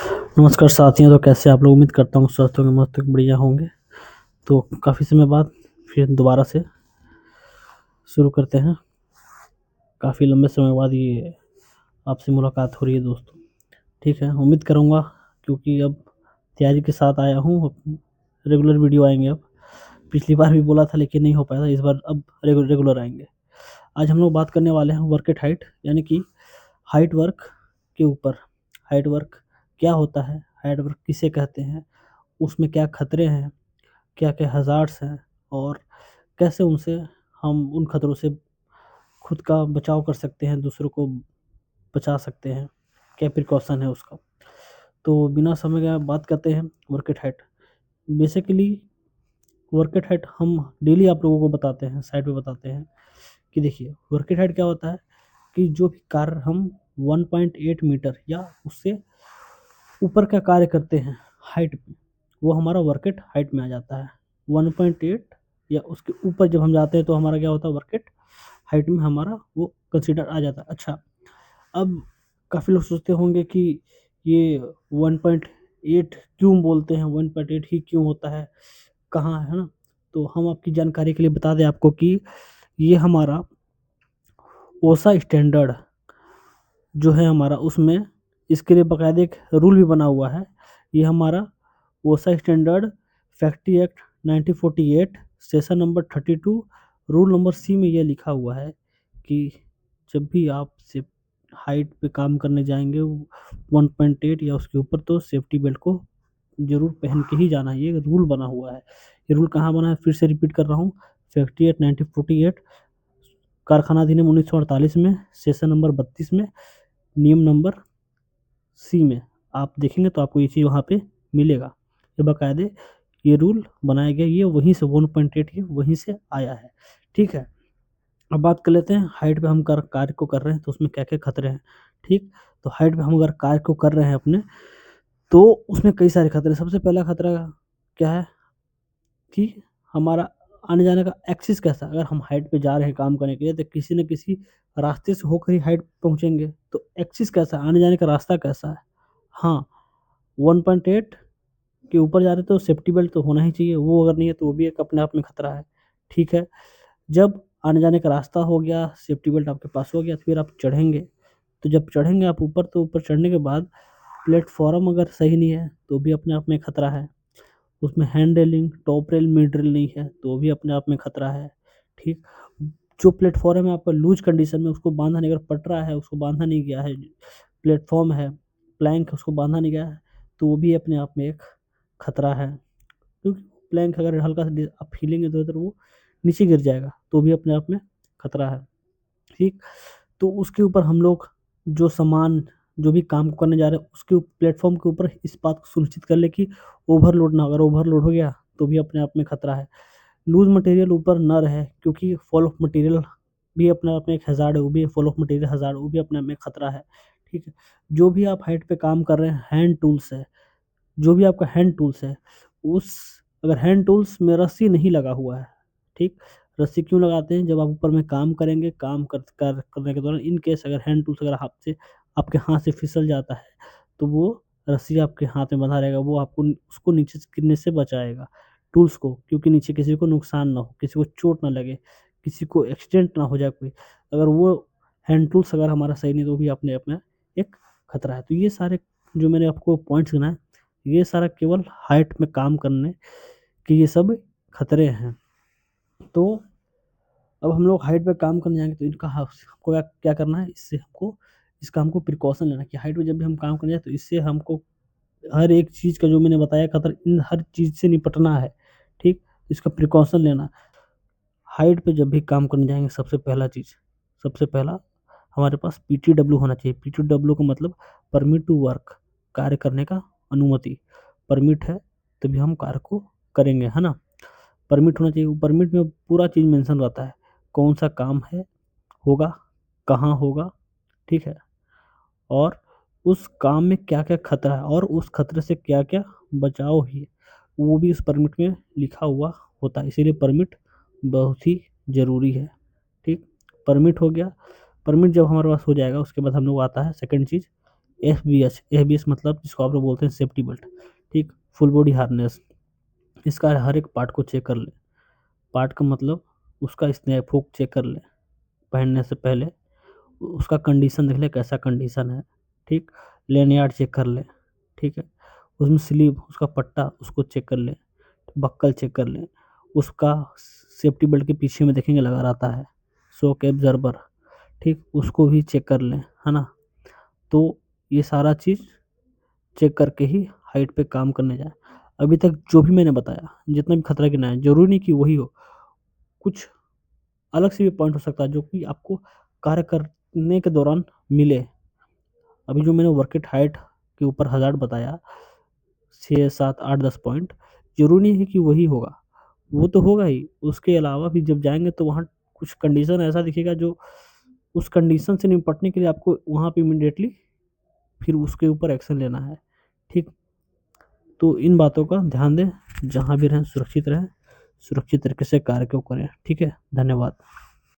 नमस्कार साथियों। तो कैसे आप लोग? उम्मीद करता हूँ स्वस्थ होंगे, मस्त होंगे, बढ़िया होंगे। तो काफ़ी समय बाद फिर दोबारा से शुरू करते हैं। काफ़ी लंबे समय बाद ये आपसे मुलाकात हो रही है दोस्तों। ठीक है, उम्मीद करूँगा क्योंकि अब तैयारी के साथ आया हूँ। रेगुलर वीडियो आएंगे अब। पिछली बार भी बोला था लेकिन नहीं हो पाया था, इस बार अब रेगुलर आएंगे। आज हम लोग बात करने वाले हैं वर्क एट हाइट, यानी कि हाइट वर्क के ऊपर। हाइट वर्क क्या होता है, हाइट वर्क किसे कहते हैं, उसमें क्या खतरे हैं, क्या क्या हज़ार्ड्स हैं, और कैसे उनसे हम उन खतरों से खुद का बचाव कर सकते हैं, दूसरों को बचा सकते हैं, क्या प्रिकॉशन है उसका। तो बिना समय गए बात करते हैं work at height. Basically work at height हम डेली आप लोगों को बताते हैं, साइड पे बताते हैं कि देखिए वर्क एट हाइट क्या होता है कि जो भी कार्य हम 1.8 मीटर या उससे ऊपर का कार्य करते हैं हाइट पे, वो हमारा वर्क एट हाइट में आ जाता है। 1.8 या उसके ऊपर जब हम जाते हैं तो हमारा क्या होता है, वर्क एट हाइट में हमारा वो कंसिडर आ जाता है। अच्छा, अब काफ़ी लोग सोचते होंगे कि ये 1.8 क्यों बोलते हैं, 1.8 ही क्यों होता है, कहाँ है ना। तो हम आपकी जानकारी के लिए बता दें आपको कि ये हमारा ओसा स्टैंडर्ड जो है हमारा, उसमें इसके लिए बाकायदा एक रूल भी बना हुआ है। ये हमारा ओसा standard factory act 1948 session number 32 rule number C में यह लिखा हुआ है कि जब भी आप से हाइट पे काम करने जाएंगे 1.8 या उसके ऊपर, तो सेफ्टी बेल्ट को जरूर पहन के ही जाना है। ये रूल बना हुआ है। ये रूल कहाँ बना है, फिर से रिपीट कर रहा हूँ। फैक्ट्री एक्ट 1948, कारखाना अधिनियम 1948 में सेशन नंबर 32 में नियम नंबर सी में आप देखेंगे तो आपको ये चीज़ वहाँ पे मिलेगा। ये बाकायदे ये रूल बनाया गया, ये वहीं से 1.8 ये वहीं से आया है। ठीक है, अब बात कर लेते हैं हाइट पे हम कार्य को कर रहे हैं तो उसमें क्या क्या खतरे हैं। ठीक, तो हाइट पे हम अगर कार्य को कर रहे हैं अपने, तो उसमें कई सारे खतरे। सबसे पहला खतरा क्या है कि हमारा आने जाने का एक्सिस कैसा। अगर हम हाइट पे जा रहे हैं काम करने के लिए तो किसी न किसी रास्ते से होकर ही हाइट पहुंचेंगे, तो एक्सिस कैसा है, आने जाने का रास्ता कैसा है। हाँ, 1.8 के ऊपर जा रहे तो सेफ्टी बेल्ट तो होना ही चाहिए, वो अगर नहीं है तो वो भी एक अपने आप में खतरा है। ठीक है, जब आने जाने का रास्ता हो गया, सेफ्टी बेल्ट आपके पास हो गया, तो फिर आप चढ़ेंगे। तो जब चढ़ेंगे आप ऊपर, तो ऊपर चढ़ने के बाद प्लेटफॉर्म अगर सही नहीं है तो भी अपने आप में खतरा है। उसमें hand railing, top rail, mid rail नहीं है तो भी अपने आप में खतरा है। ठीक, जो प्लेटफॉर्म है आपका लूज कंडीशन में, उसको बांधा नहीं, अगर पटरा है उसको बांधा नहीं गया है, प्लेटफॉर्म है, प्लैंक है, उसको बांधा नहीं गया है, तो वो भी अपने आप में एक खतरा है। क्योंकि प्लैंक अगर हल्का सा आप हिलेंगे इधर उधर, वो नीचे गिर जाएगा, तो भी अपने आप में खतरा है। ठीक, तो उसके ऊपर हम लोग जो सामान, जो भी काम करने जा रहे हैं उसके प्लेटफॉर्म के ऊपर इस बात को सुनिश्चित कर ले कि ओवरलोड ना हो। अगर ओवरलोड हो गया तो भी अपने आप में खतरा है। लूज मटेरियल ऊपर न रहे, क्योंकि फॉल ऑफ मटेरियल भी अपने आप में एक हज़ार्ड है, वो भी फॉल ऑफ मटेरियल हज़ार्ड, वो भी अपने आप में खतरा है। ठीक है, जो भी आप हाइट पे काम कर रहे हैं, हैंड टूल्स है, जो भी आपका हैंड टूल्स है, उस अगर हैंड टूल्स में रस्सी नहीं लगा हुआ है, ठीक, रस्सी क्यों लगाते हैं, जब आप ऊपर में काम करेंगे, काम करने के दौरान इन केस अगर हैंड टूल्स अगर हाथ से आपके हाथ से फिसल जाता है, तो वो रस्सी आपके हाथ में बंधा रहेगा, वो आपको उसको नीचे से गिरने से बचाएगा, टूल्स को, क्योंकि नीचे किसी को नुकसान ना हो, किसी को चोट ना लगे, किसी को एक्सीडेंट ना हो जाए कोई। अगर वो हैंड टूल्स अगर हमारा सही नहीं, तो भी अपने आप में एक खतरा है। तो ये सारे जो मैंने आपको पॉइंट्स गिनाए, ये सारा केवल हाइट में काम करने के ये सब खतरे हैं। तो अब हम लोग हाइट पे काम करने जाएंगे तो इनका हमको क्या क्या करना है, इससे हमको इसका हमको प्रिकॉशन लेना है कि हाइट पे जब भी हम काम करने जाए तो इससे हमको हर एक चीज़ का जो मैंने बताया खतरा, इन हर चीज़ से निपटना है। ठीक, इसका प्रिकॉशन लेना। हाइट पे जब भी काम करने जाएंगे, सबसे पहला चीज़, सबसे पहला हमारे पास पीटीडब्ल्यू होना चाहिए। पीटीडब्ल्यू का मतलब परमिट टू वर्क, कार्य करने का अनुमति। परमिट है तभी हम कार्य को करेंगे, है ना। परमिट होना चाहिए, परमिट में पूरा चीज़ मेंशन रहता है, कौन सा काम है, होगा, कहाँ होगा, ठीक है, और उस काम में क्या क्या खतरा है और उस खतरे से क्या क्या बचाव ही, वो भी उस परमिट में लिखा हुआ होता है। इसीलिए परमिट बहुत ही ज़रूरी है। ठीक, परमिट हो गया। परमिट जब हमारे पास हो जाएगा, उसके बाद हम लोग आता है सेकंड चीज़ एफ बी एस मतलब जिसको आप लोग बोलते हैं सेफ्टी बेल्ट, ठीक। फुल बॉडी हार्नेस, इसका हर एक पार्ट को चेक कर ले। पार्ट का मतलब उसका स्नैप हुक चेक कर ले पहनने से पहले, उसका कंडीशन देख ले कैसा कंडीशन है, ठीक। लेनियार्ड चेक कर ले, ठीक है। उसमें स्लीव, उसका पट्टा उसको चेक कर ले, बक्कल चेक कर ले, उसका सेफ्टी बेल्ट के पीछे में देखेंगे लगा रहता है शॉक एब्जर्बर, ठीक, उसको भी चेक कर लें, है ना। तो ये सारा चीज़ चेक करके ही हाइट पे काम करने जाए। अभी तक जो भी मैंने बताया, जितना भी खतरा गिनाया, जरूरी नहीं कि वही हो, कुछ अलग से भी पॉइंट हो सकता है जो कि आपको कार्य करने के दौरान मिले। अभी जो मैंने वर्किट हाइट के ऊपर हज़ार्ड बताया, 6 7 8 10 पॉइंट, जरूरी नहीं है कि वही होगा, वो तो होगा ही, उसके अलावा भी जब जाएंगे तो वहाँ कुछ कंडीशन ऐसा दिखेगा जो उस कंडीशन से निपटने के लिए आपको वहाँ पे इमीडिएटली फिर उसके ऊपर एक्शन लेना है, ठीक। तो इन बातों का ध्यान दें, जहाँ भी रहें सुरक्षित रहें, सुरक्षित तरीके से कार्य को करें, ठीक है। धन्यवाद।